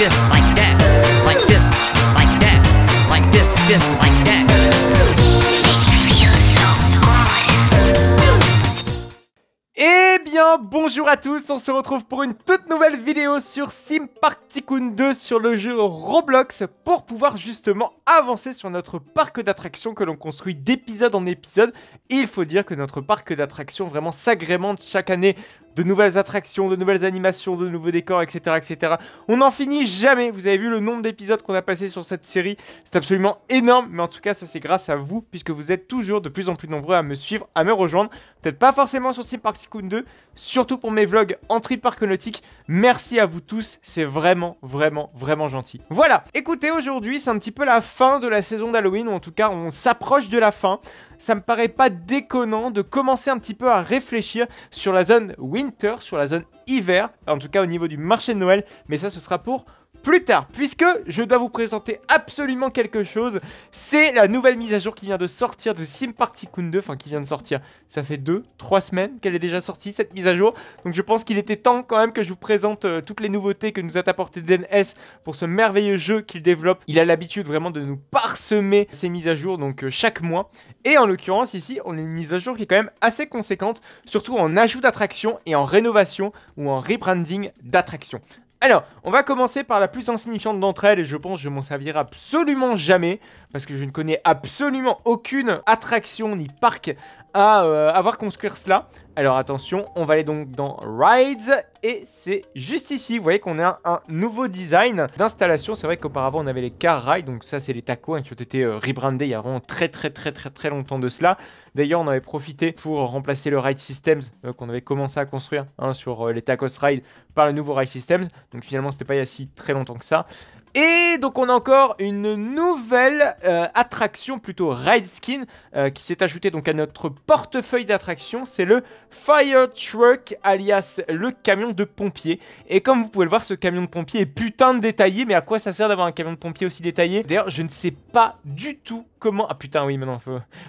this, like that, like this, like that, like this, like that. Eh bien, bonjour à tous, on se retrouve pour une toute nouvelle vidéo sur Sim Park Tycoon 2 sur le jeu Roblox pour pouvoir justement avancer sur notre parc d'attractions que l'on construit d'épisode en épisode. Et il faut dire que notre parc d'attractions vraiment s'agrémente chaque année de nouvelles attractions, de nouvelles animations, de nouveaux décors, etc. etc. On n'en finit jamais. Vous avez vu le nombre d'épisodes qu'on a passé sur cette série. C'est absolument énorme. Mais en tout cas, ça c'est grâce à vous, puisque vous êtes toujours de plus en plus nombreux à me suivre, à me rejoindre. Peut-être pas forcément sur Sim Park Tycoon 2, surtout pour mes vlogs Entrée Parc Nautique. Merci à vous tous. C'est vraiment, vraiment, vraiment gentil. Voilà. Écoutez, aujourd'hui, c'est un petit peu la fin de la saison d'Halloween, ou en tout cas, on s'approche de la fin. Ça me paraît pas déconnant de commencer un petit peu à réfléchir sur la zone Winter, sur la zone hiver, en tout cas au niveau du marché de Noël, mais ça ce sera pour plus tard, puisque je dois vous présenter absolument quelque chose. C'est la nouvelle mise à jour qui vient de sortir de Sim Park Tycoon 2, enfin qui vient de sortir, ça fait 2-3 semaines qu'elle est déjà sortie cette mise à jour, donc je pense qu'il était temps quand même que je vous présente toutes les nouveautés que nous a apporté DNS pour ce merveilleux jeu qu'il développe. Il a l'habitude vraiment de nous parsemer ces mises à jour, donc chaque mois, et en l'occurrence ici on a une mise à jour qui est quand même assez conséquente, surtout en ajout d'attractions et en rénovation ou en rebranding d'attractions. Alors, on va commencer par la plus insignifiante d'entre elles et je pense que je m'en servirai absolument jamais parce que je ne connais absolument aucune attraction ni parc à avoir construire cela. Alors attention, on va aller donc dans Rides et c'est juste ici, vous voyez qu'on a un nouveau design d'installation. C'est vrai qu'auparavant on avait les car rides, donc ça c'est les tacos qui ont été rebrandés il y a vraiment très longtemps de cela. D'ailleurs on avait profité pour remplacer le Ride Systems qu'on avait commencé à construire sur les tacos ride par le nouveau Ride Systems. Donc finalement c'était pas il y a si très longtemps que ça. Et donc on a encore une nouvelle attraction, plutôt ride skin, qui s'est ajoutée donc à notre portefeuille d'attractions. C'est le Fire Truck, alias le camion de pompier. Et comme vous pouvez le voir, ce camion de pompier est putain de détaillé. Mais à quoi ça sert d'avoir un camion de pompier aussi détaillé? D'ailleurs, je ne sais pas du tout comment... Ah putain, oui, maintenant,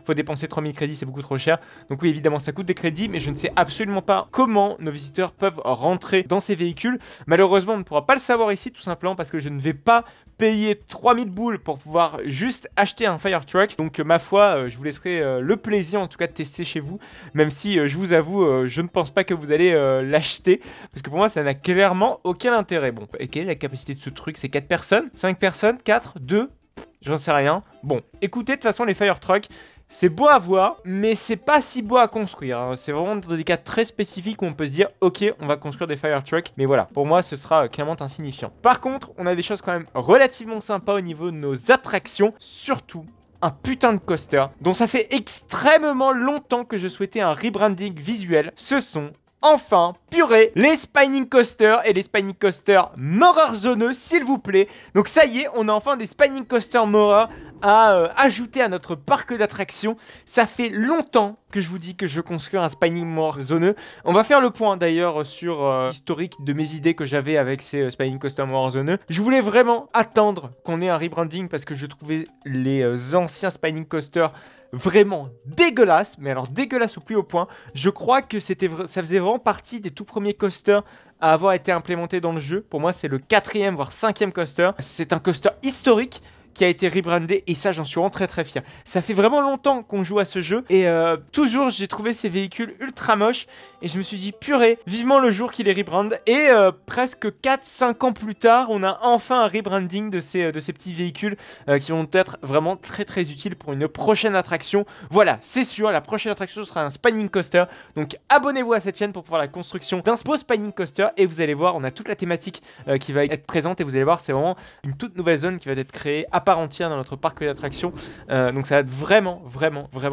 faut dépenser 3000 crédits, c'est beaucoup trop cher. Donc oui, évidemment, ça coûte des crédits, mais je ne sais absolument pas comment nos visiteurs peuvent rentrer dans ces véhicules. Malheureusement, on ne pourra pas le savoir ici, tout simplement parce que je ne vais pas payer 3000 boules pour pouvoir juste acheter un Fire Truck. Donc ma foi, je vous laisserai le plaisir en tout cas de tester chez vous, même si je vous avoue, je ne pense pas que vous allez l'acheter, parce que pour moi ça n'a clairement aucun intérêt. Bon, et quelle est la capacité de ce truc? C'est 4 personnes? 5 personnes? 4? 2? J'en sais rien. Bon, écoutez, de toute façon les Fire Trucks, c'est beau à voir, mais c'est pas si beau à construire. C'est vraiment dans des cas très spécifiques où on peut se dire ok, on va construire des Fire Trucks. Mais voilà, pour moi, ce sera clairement insignifiant. Par contre, on a des choses quand même relativement sympas au niveau de nos attractions. Surtout un putain de coaster dont ça fait extrêmement longtemps que je souhaitais un rebranding visuel. Ce sont... enfin, purée, les Spinning Coasters et les Spinning Coasters moreurs zoneux, s'il vous plaît. Donc ça y est, on a enfin des Spinning Coasters moreurs à ajouter à notre parc d'attractions. Ça fait longtemps que je vous dis que je veux construire un Spinning moreur zoneux. On va faire le point d'ailleurs sur l'historique de mes idées que j'avais avec ces Spinning Coasters moreurs zoneux. Je voulais vraiment attendre qu'on ait un rebranding parce que je trouvais les anciens Spinning Coasters vraiment dégueulasse, mais alors dégueulasse au plus haut point. Je crois que ça faisait vraiment partie des tout premiers coasters à avoir été implémentés dans le jeu. Pour moi, c'est le 4e voire 5e coaster. C'est un coaster historique qui a été rebrandé et ça j'en suis vraiment très fier. Ça fait vraiment longtemps qu'on joue à ce jeu et toujours j'ai trouvé ces véhicules ultra moches et je me suis dit purée, vivement le jour qu'il les rebrand et presque 4-5 ans plus tard on a enfin un rebranding de ces petits véhicules qui vont être vraiment très utiles pour une prochaine attraction. Voilà, c'est sûr, la prochaine attraction sera un Spinning Coaster, donc abonnez-vous à cette chaîne pour pouvoir la construction d'un beau Spinning Coaster et vous allez voir, on a toute la thématique qui va être présente et vous allez voir, c'est vraiment une toute nouvelle zone qui va être créée à part entière dans notre parc d'attractions, donc ça va être vraiment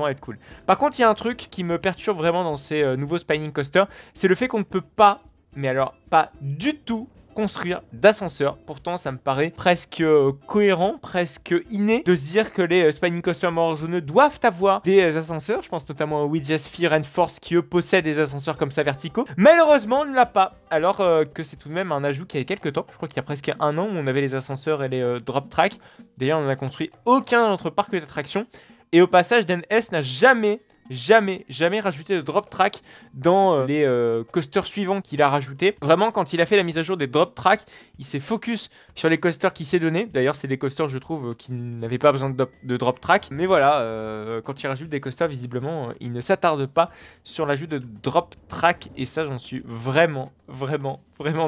être cool. Par contre il y a un truc qui me perturbe vraiment dans ces nouveaux Spinning Coasters, c'est le fait qu'on ne peut pas, mais alors pas du tout, construire d'ascenseur. Pourtant ça me paraît presque cohérent, presque inné de se dire que les Spinning Coaster Warzone doivent avoir des ascenseurs. Je pense notamment à Ouija Sphere and Force qui eux possèdent des ascenseurs comme ça verticaux. Malheureusement on ne l'a pas, alors que c'est tout de même un ajout qui a quelques temps. Je crois qu'il y a presque un an où on avait les ascenseurs et les drop tracks. D'ailleurs on n'a construit aucun dans notre parc d'attractions. Et au passage, DNS n'a jamais jamais rajouté de drop track dans les coasters suivants qu'il a rajouté. Vraiment, quand il a fait la mise à jour des drop tracks, il s'est focus sur les coasters qu'il s'est donné. D'ailleurs, c'est des coasters, je trouve, qui n'avaient pas besoin de drop track. Mais voilà, quand il rajoute des coasters, visiblement, il ne s'attarde pas sur l'ajout de drop track. Et ça, j'en suis vraiment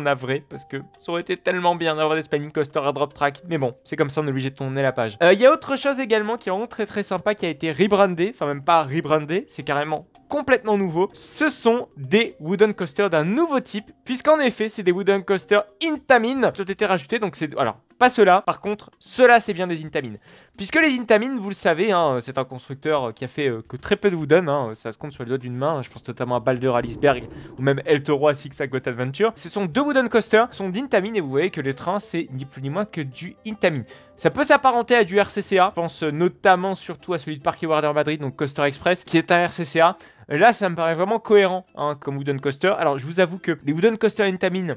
navré, parce que ça aurait été tellement bien d'avoir des spinning coasters à drop track. Mais bon, c'est comme ça, on est obligé de tourner la page. Il y a autre chose également qui est vraiment très sympa, qui a été rebrandé. Enfin, même pas rebrandé, c'est carrément complètement nouveau. Ce sont des wooden coasters d'un nouveau type, puisqu'en effet, c'est des wooden coasters Intamin qui ont été rajoutés. Donc c'est... Alors, pas ceux-là, par contre, ceux-là, c'est bien des Intamin. Puisque les Intamin, vous le savez, hein, c'est un constructeur qui a fait que très peu de wooden, hein, ça se compte sur les doigts d'une main, je pense notamment à Baldur à l'Iceberg, ou même El Toro à Six Got Adventure. Ce sont deux wooden coasters, sont d'Intamin, et vous voyez que les trains, c'est ni plus ni moins que du Intamin. Ça peut s'apparenter à du RCCA, je pense notamment surtout à celui de Parque Warner Madrid, donc Coaster Express, qui est un RCCA. Là, ça me paraît vraiment cohérent hein, comme wooden coaster. Alors, je vous avoue que les wooden coasters Intamin,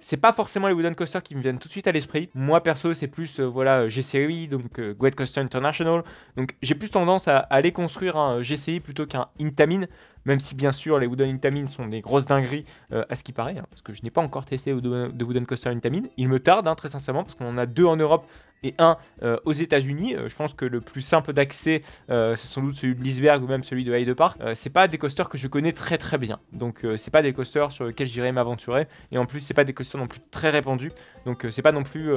c'est pas forcément les wooden coasters qui me viennent tout de suite à l'esprit. Moi, perso, c'est plus voilà, GCI, donc Great Coaster International. Donc, j'ai plus tendance à aller construire un GCI plutôt qu'un Intamin. Même si, bien sûr, les wooden Intamin sont des grosses dingueries à ce qui paraît. Hein, parce que je n'ai pas encore testé de wooden coaster Intamin. Il me tarde, hein, très sincèrement, parce qu'on en a deux en Europe et un aux États-Unis. Je pense que le plus simple d'accès, c'est sans doute celui de l'Iceberg ou même celui de Hyde Park. C'est pas des coasters que je connais très bien. Donc, c'est pas des coasters sur lesquels j'irai m'aventurer. Et en plus, c'est pas des coasters non plus très répandus. Donc, c'est pas non plus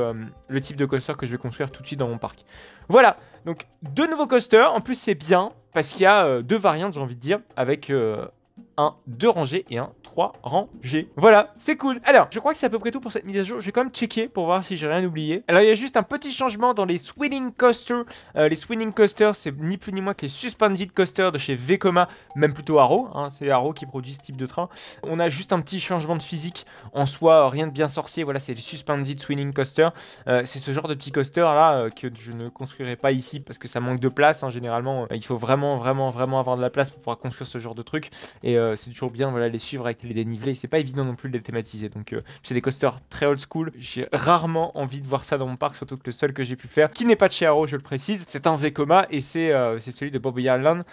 le type de coaster que je vais construire tout de suite dans mon parc. Voilà, donc deux nouveaux coasters. En plus, c'est bien parce qu'il y a deux variantes, j'ai envie de dire, avec un 2 rangées et un 3 rangées. Voilà, c'est cool. Alors, je crois que c'est à peu près tout pour cette mise à jour. Je vais quand même checker pour voir si j'ai rien oublié. Alors, il y a juste un petit changement dans les swinging coasters. Les swinging coasters, c'est ni plus ni moins que les suspended coasters de chez Vekoma, même plutôt Arrow. Hein, c'est Arrow qui produit ce type de train. On a juste un petit changement de physique en soi, rien de bien sorcier. Voilà, c'est les suspended swinging coasters. C'est ce genre de petit coaster là que je ne construirai pas ici parce que ça manque de place. Hein, généralement, il faut vraiment avoir de la place pour pouvoir construire ce genre de truc. Et c'est toujours bien voilà, les suivre avec les dénivelés. C'est pas évident non plus de les thématiser. Donc c'est des coasters très old school. J'ai rarement envie de voir ça dans mon parc, surtout que le seul que j'ai pu faire, qui n'est pas de chez Arrow, je le précise, c'est un Vekoma et c'est celui de Bob Yarland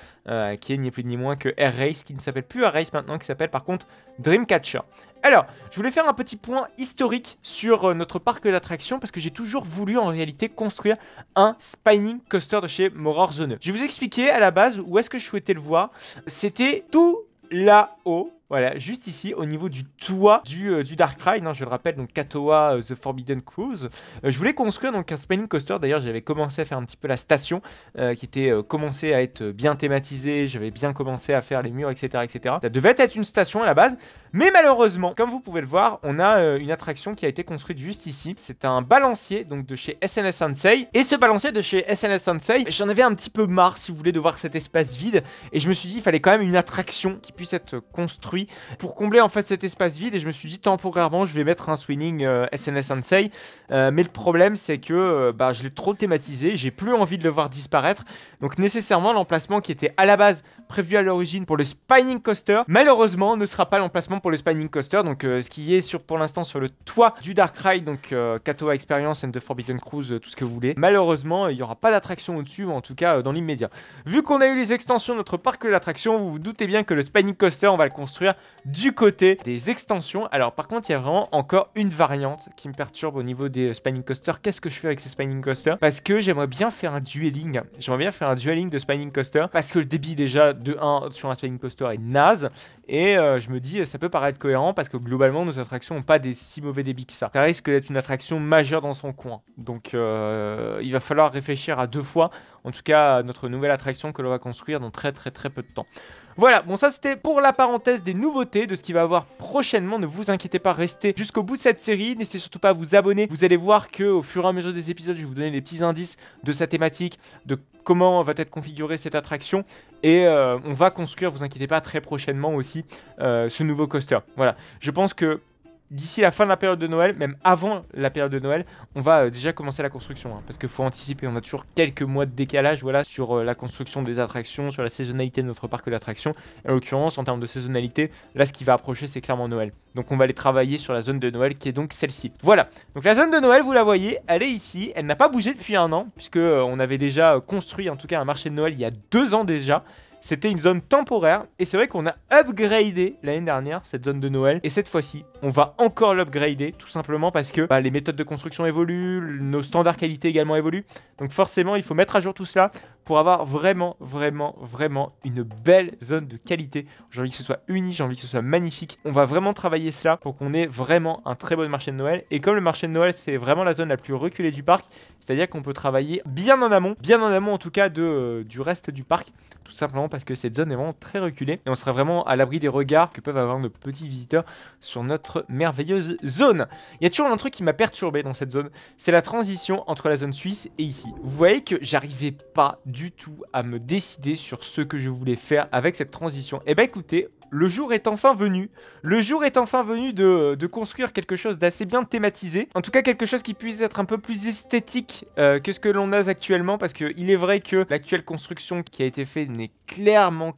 qui est ni plus ni moins que Air Race, qui ne s'appelle plus Air Race maintenant, qui s'appelle par contre Dreamcatcher. Alors, je voulais faire un petit point historique sur notre parc d'attractions parce que j'ai toujours voulu en réalité construire un spinning coaster de chez Moror Zone. Je vais vous expliquer à la base où est-ce que je souhaitais le voir. C'était tout là-haut. Voilà, juste ici, au niveau du toit du Dark Ride, hein, je le rappelle, donc Katoa The Forbidden Cruise. Je voulais construire donc un spinning coaster. D'ailleurs, j'avais commencé à faire un petit peu la station qui était commencée à être bien thématisée. J'avais bien commencé à faire les murs, etc., etc. Ça devait être une station à la base, mais malheureusement, comme vous pouvez le voir, on a une attraction qui a été construite juste ici. C'est un balancier donc de chez SNS Sensei. Et ce balancier de chez SNS Sensei, j'en avais un petit peu marre, si vous voulez, de voir cet espace vide. Et je me suis dit, il fallait quand même une attraction qui puisse être construite pour combler en fait cet espace vide. Et je me suis dit temporairement je vais mettre un swinging SNS Sensei, mais le problème c'est que je l'ai trop thématisé, j'ai plus envie de le voir disparaître. Donc nécessairement l'emplacement qui était à la base prévu à l'origine pour le spinning coaster, malheureusement ne sera pas l'emplacement pour le spinning coaster. Donc ce qui est pour l'instant sur le toit du Dark Ride, donc Katoa Experience and the Forbidden Cruise, tout ce que vous voulez. Malheureusement il n'y aura pas d'attraction au-dessus, ou en tout cas dans l'immédiat. Vu qu'on a eu les extensions de notre parc d'attractions, vous vous doutez bien que le spinning coaster on va le construire du côté des extensions. Alors par contre il y a vraiment encore une variante qui me perturbe au niveau des spinning coasters. Qu'est-ce que je fais avec ces spinning coasters? Parce que j'aimerais bien faire un dueling. J'aimerais bien faire un dueling de spinning coaster parce que le débit déjà de 1 sur un spinning coaster est naze. Et je me dis ça peut paraître cohérent parce que globalement nos attractions n'ont pas des si mauvais débits que ça. Ça risque d'être une attraction majeure dans son coin. Donc il va falloir réfléchir à deux fois. En tout cas notre nouvelle attraction que l'on va construire dans très peu de temps. Voilà, bon ça c'était pour la parenthèse des nouveautés, de ce qu'il va y avoir prochainement. Ne vous inquiétez pas, restez jusqu'au bout de cette série. N'hésitez surtout pas à vous abonner. Vous allez voir qu'au fur et à mesure des épisodes, je vais vous donner des petits indices de sa thématique, de comment va être configurée cette attraction. Et on va construire, vous inquiétez pas, très prochainement aussi ce nouveau coaster. Voilà, je pense que d'ici la fin de la période de Noël, même avant la période de Noël, on va déjà commencer la construction. Hein, parce qu'il faut anticiper, on a toujours quelques mois de décalage voilà, sur la construction des attractions, sur la saisonnalité de notre parc d'attractions. En l'occurrence, en termes de saisonnalité, là ce qui va approcher c'est clairement Noël. Donc on va aller travailler sur la zone de Noël qui est donc celle-ci. Voilà, donc la zone de Noël, vous la voyez, elle est ici. Elle n'a pas bougé depuis un an, puisque on avait déjà construit en tout cas un marché de Noël il y a 2 ans déjà. c'était une zone temporaire. Et c'est vrai qu'on a upgradé l'année dernière cette zone de Noël. Et cette fois-ci, on va encore l'upgrader, tout simplement parce que les méthodes de construction évoluent, nos standards qualité également évoluent. Donc forcément, il faut mettre à jour tout cela pour avoir vraiment une belle zone de qualité. J'ai envie que ce soit unique, j'ai envie que ce soit magnifique. On va vraiment travailler cela pour qu'on ait vraiment un très bon marché de Noël. Et comme le marché de Noël, c'est vraiment la zone la plus reculée du parc, c'est-à-dire qu'on peut travailler bien en amont en tout cas du reste du parc. Tout simplement parce que cette zone est vraiment très reculée et on sera vraiment à l'abri des regards que peuvent avoir nos petits visiteurs sur notre merveilleuse zone. Il y a toujours un truc qui m'a perturbé dans cette zone, c'est la transition entre la zone suisse et ici. Vous voyez que j'arrivais pas du tout à me décider sur ce que je voulais faire avec cette transition. Et bah écoutez, le jour est enfin venu. Le jour est enfin venu de construire quelque chose d'assez bien thématisé. En tout cas, quelque chose qui puisse être un peu plus esthétique que ce que l'on a actuellement. Parce qu'il est vrai que l'actuelle construction qui a été faite n'est clairement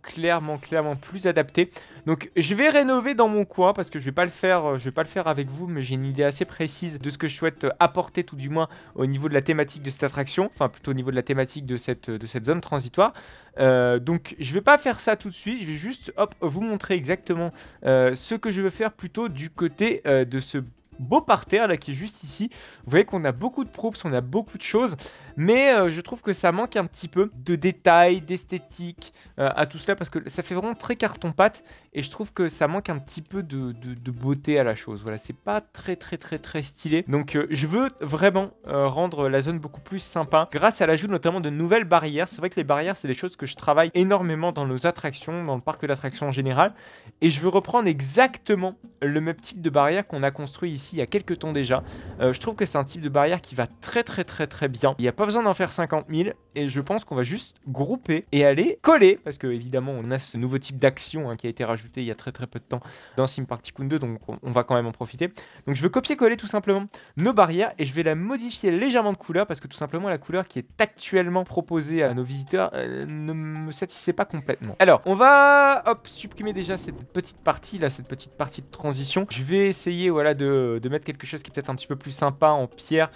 plus adaptée. Donc je vais rénover dans mon coin parce que je vais pas le faire avec vous, mais j'ai une idée assez précise de ce que je souhaite apporter, tout du moins au niveau de la thématique de cette attraction, enfin plutôt au niveau de la thématique de cette zone transitoire. Donc je vais pas faire ça tout de suite, je vais juste vous montrer exactement ce que je veux faire plutôt du côté de ce beau parterre là qui est juste ici. Vous voyez qu'on a beaucoup de props, on a beaucoup de choses, mais je trouve que ça manque un petit peu de détails, d'esthétique à tout cela parce que ça fait vraiment très carton-pâte et je trouve que ça manque un petit peu de beauté à la chose. Voilà, c'est pas très stylé. Donc je veux vraiment rendre la zone beaucoup plus sympa grâce à l'ajout notamment de nouvelles barrières. C'est vrai que les barrières, c'est des choses que je travaille énormément dans nos attractions, dans le parc d'attractions en général, et je veux reprendre exactement le même type de barrière qu'on a construit ici il y a quelques temps déjà. Je trouve que c'est un type de barrière qui va très bien. Il n'y a pas besoin d'en faire 50 000 et je pense qu'on va juste grouper et aller coller parce que évidemment on a ce nouveau type d'action qui a été rajouté il y a très peu de temps dans Sim Park Tycoon 2, donc on va quand même en profiter. Donc je veux copier-coller tout simplement nos barrières et je vais la modifier légèrement de couleur parce que tout simplement la couleur qui est actuellement proposée à nos visiteurs ne me satisfait pas complètement. Alors on va supprimer déjà cette petite partie là, cette petite partie de transition. Je vais essayer voilà de mettre quelque chose qui est peut-être un petit peu plus sympa en pierre,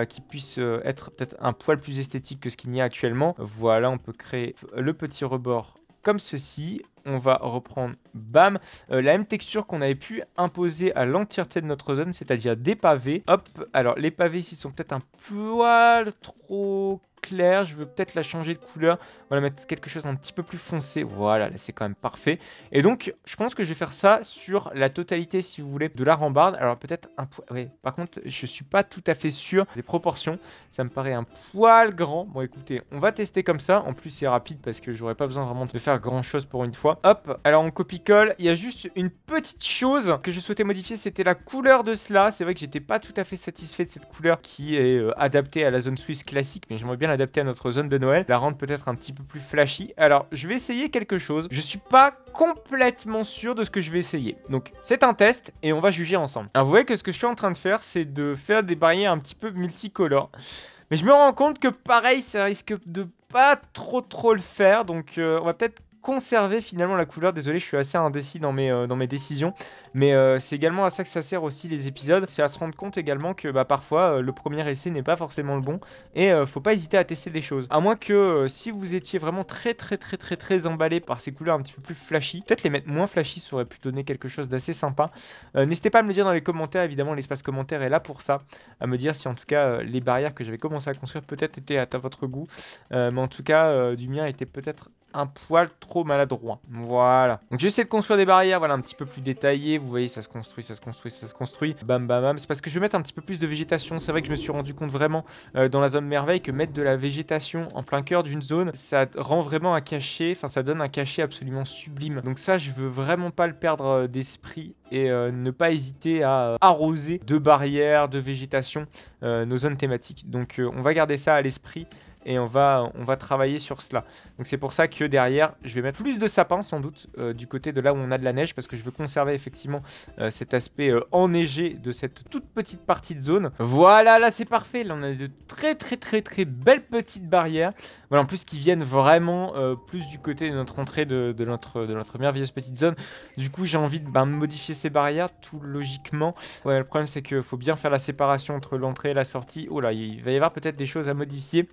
qui puisse être peut-être un poil plus esthétique que ce qu'il y a actuellement. Voilà, on peut créer le petit rebord comme ceci. On va reprendre, bam, la même texture qu'on avait pu imposer à l'entièreté de notre zone, c'est-à-dire des pavés. Hop, alors les pavés ici sont peut-être un poil trop clair, je veux peut-être la changer de couleur, on va mettre quelque chose un petit peu plus foncé, voilà, là c'est quand même parfait. Et donc je pense que je vais faire ça sur la totalité si vous voulez de la rambarde. Alors peut-être un poil, ouais, par contre je suis pas tout à fait sûr des proportions, ça me paraît un poil grand. Bon écoutez, on va tester comme ça, en plus c'est rapide parce que j'aurais pas besoin vraiment de faire grand chose pour une fois. Hop, alors on copie-colle, il y a juste une petite chose que je souhaitais modifier, c'était la couleur de cela. C'est vrai que j'étais pas tout à fait satisfait de cette couleur qui est adaptée à la zone suisse classique, mais j'aimerais bien l'adapter à notre zone de Noël, la rendre peut-être un petit peu plus flashy. Alors je vais essayer quelque chose, je suis pas complètement sûr de ce que je vais essayer, donc c'est un test et on va juger ensemble. Alors vous voyez que ce que je suis en train de faire, c'est de faire des barrières un petit peu multicolores, mais je me rends compte que pareil ça risque de pas trop le faire, donc on va peut-être conserver finalement la couleur. Désolé, je suis assez indécis dans mes décisions, mais c'est également à ça que ça sert aussi les épisodes, c'est à se rendre compte également que parfois le premier essai n'est pas forcément le bon et faut pas hésiter à tester des choses, à moins que si vous étiez vraiment très emballé par ces couleurs un petit peu plus flashy, peut-être les mettre moins flashy, ça aurait pu donner quelque chose d'assez sympa. N'hésitez pas à me le dire dans les commentaires, évidemment l'espace commentaire est là pour ça, à me dire si en tout cas les barrières que j'avais commencé à construire peut-être étaient à votre goût, mais en tout cas du mien était peut-être un poil trop maladroit. Voilà. Donc je vais essayer de construire des barrières, voilà, un petit peu plus détaillées. Vous voyez, ça se construit. Bam, bam, bam. C'est parce que je vais mettre un petit peu plus de végétation. C'est vrai que je me suis rendu compte vraiment dans la zone merveille que mettre de la végétation en plein cœur d'une zone, ça rend vraiment un cachet, enfin ça donne un cachet absolument sublime. Donc ça, je veux vraiment pas le perdre d'esprit et ne pas hésiter à arroser de barrières, de végétation nos zones thématiques. Donc on va garder ça à l'esprit et on va travailler sur cela. Donc c'est pour ça que derrière, je vais mettre plus de sapins sans doute du côté de là où on a de la neige, parce que je veux conserver effectivement cet aspect enneigé de cette toute petite partie de zone. Voilà, là c'est parfait. Là on a de très belles petites barrières. Voilà, en plus qui viennent vraiment plus du côté de notre entrée de notre merveilleuse petite zone. Du coup j'ai envie de modifier ces barrières tout logiquement. Ouais, le problème c'est qu'il faut bien faire la séparation entre l'entrée et la sortie. Oh là, il va y avoir peut-être des choses à modifier.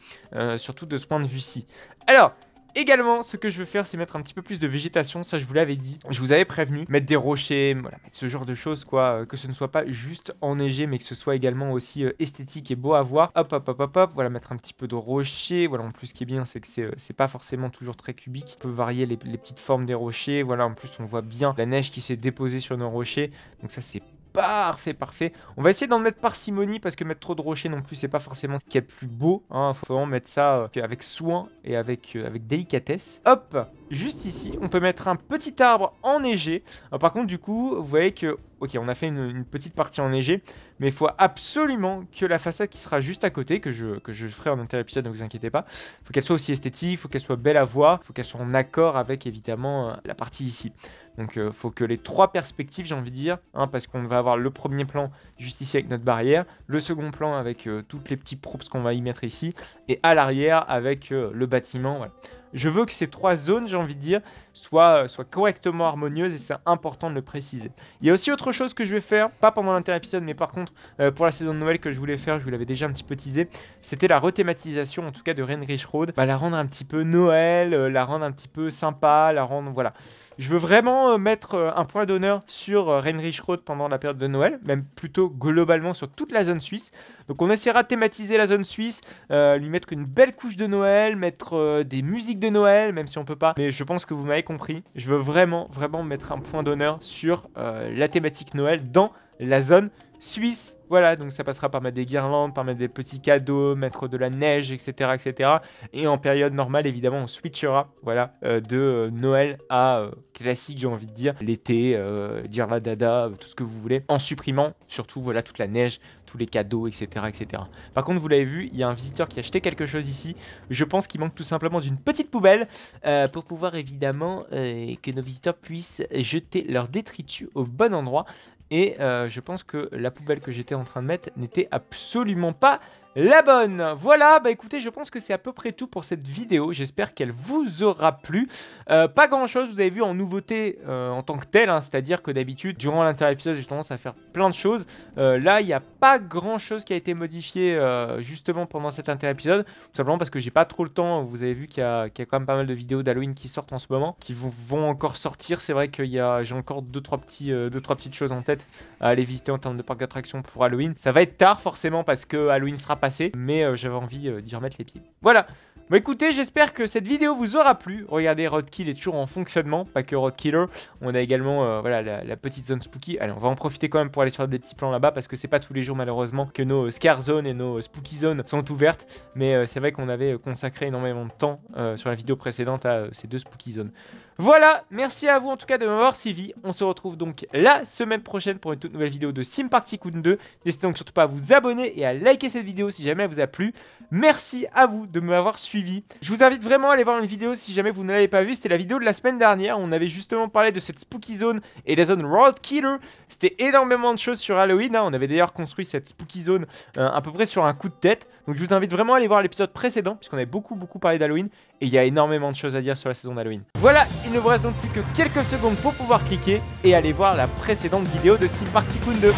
Surtout de ce point de vue-ci. Alors, Également, ce que je veux faire, c'est mettre un petit peu plus de végétation. Ça, je vous l'avais dit. Je vous avais prévenu. Mettre des rochers, voilà, mettre ce genre de choses, quoi. Que ce ne soit pas juste enneigé, mais que ce soit également aussi esthétique et beau à voir. Hop, hop, hop, hop, hop. Voilà, mettre un petit peu de rochers. Voilà, en plus, ce qui est bien, c'est que c'est pas forcément toujours très cubique. On peut varier les petites formes des rochers. Voilà, en plus, on voit bien la neige qui s'est déposée sur nos rochers. Donc ça, c'est parfait, parfait. On va essayer d'en mettre parcimonie parce que mettre trop de rochers non plus, c'est pas forcément ce qu'il y a de plus beau. Hein. Faut vraiment mettre ça avec soin et avec délicatesse. Hop, juste ici, on peut mettre un petit arbre enneigé. Par contre, du coup, vous voyez que... Ok, on a fait une petite partie enneigée, mais il faut absolument que la façade qui sera juste à côté, que je ferai en inter-épisode, ne vous inquiétez pas, il faut qu'elle soit aussi esthétique, il faut qu'elle soit belle à voir, il faut qu'elle soit en accord avec, évidemment, la partie ici. Donc, il faut que les trois perspectives, j'ai envie de dire, hein, parce qu'on va avoir le premier plan juste ici avec notre barrière, le second plan avec toutes les petits props qu'on va y mettre ici, et à l'arrière avec le bâtiment, voilà. Je veux que ces trois zones, j'ai envie de dire, soient correctement harmonieuses et c'est important de le préciser. Il y a aussi autre chose que je vais faire, pas pendant l'inter-épisode, mais par contre, pour la saison de Noël que je voulais faire, je vous l'avais déjà un petit peu teasé, c'était la rethématisation, en tout cas de Heinrich Road. La rendre un petit peu Noël, la rendre un petit peu sympa, la rendre, voilà. Je veux vraiment mettre un point d'honneur sur Heinrich Road pendant la période de Noël, même plutôt globalement sur toute la zone suisse. Donc on essaiera de thématiser la zone suisse, lui mettre une belle couche de Noël, mettre des musiques de Noël, même si on peut pas. Mais je pense que vous m'avez compris. Je veux vraiment, vraiment mettre un point d'honneur sur la thématique Noël dans la zone suisse. Voilà, donc ça passera par mettre des guirlandes, par mettre des petits cadeaux, mettre de la neige, etc. etc. Et en période normale, évidemment, on switchera, voilà, de Noël à classique, j'ai envie de dire, l'été, dire la dada, tout ce que vous voulez, en supprimant surtout, voilà, toute la neige, tous les cadeaux, etc. etc. Par contre, vous l'avez vu, il y a un visiteur qui a acheté quelque chose ici. Je pense qu'il manque tout simplement d'une petite poubelle pour pouvoir, évidemment, que nos visiteurs puissent jeter leur détritus au bon endroit. Et je pense que la poubelle que j'étais en train de mettre n'était absolument pas la bonne. Voilà, bah écoutez, je pense que c'est à peu près tout pour cette vidéo. J'espère qu'elle vous aura plu. Pas grand chose, vous avez vu, en nouveauté en tant que telle, hein, c'est-à-dire que d'habitude, durant l'inter-épisode, j'ai tendance à faire plein de choses. Là, il n'y a pas grand chose qui a été modifié justement pendant cet inter-épisode, tout simplement parce que j'ai pas trop le temps. Vous avez vu qu'il y a quand même pas mal de vidéos d'Halloween qui sortent en ce moment, qui vont encore sortir. C'est vrai que j'ai encore deux trois petites choses en tête à aller visiter en termes de parc d'attractions pour Halloween. Ça va être tard forcément parce que Halloween sera passé, mais j'avais envie d'y remettre les pieds. Voilà. Bon écoutez, j'espère que cette vidéo vous aura plu. Regardez, Roadkill est toujours en fonctionnement, pas que Roadkiller. On a également voilà, la petite zone spooky. Allez, on va en profiter quand même pour aller sur des petits plans là-bas, parce que c'est pas tous les jours malheureusement que nos Scare Zones et nos Spooky Zones sont ouvertes. Mais c'est vrai qu'on avait consacré énormément de temps sur la vidéo précédente à ces deux Spooky Zones. Voilà, merci à vous en tout cas de m'avoir suivi. On se retrouve donc la semaine prochaine pour une toute nouvelle vidéo de Sim Park Tycoon 2. N'hésitez donc surtout pas à vous abonner et à liker cette vidéo si jamais elle vous a plu. Merci à vous de m'avoir suivi. Je vous invite vraiment à aller voir une vidéo si jamais vous ne l'avez pas vue. C'était la vidéo de la semaine dernière. On avait justement parlé de cette Spooky Zone et la zone Roadkiller. C'était énormément de choses sur Halloween, hein. On avait d'ailleurs construit cette Spooky Zone à peu près sur un coup de tête. Donc je vous invite vraiment à aller voir l'épisode précédent, puisqu'on avait beaucoup parlé d'Halloween. Et il y a énormément de choses à dire sur la saison d'Halloween. Voilà, il ne vous reste donc plus que quelques secondes pour pouvoir cliquer et aller voir la précédente vidéo de Sim Park Tycoon 2.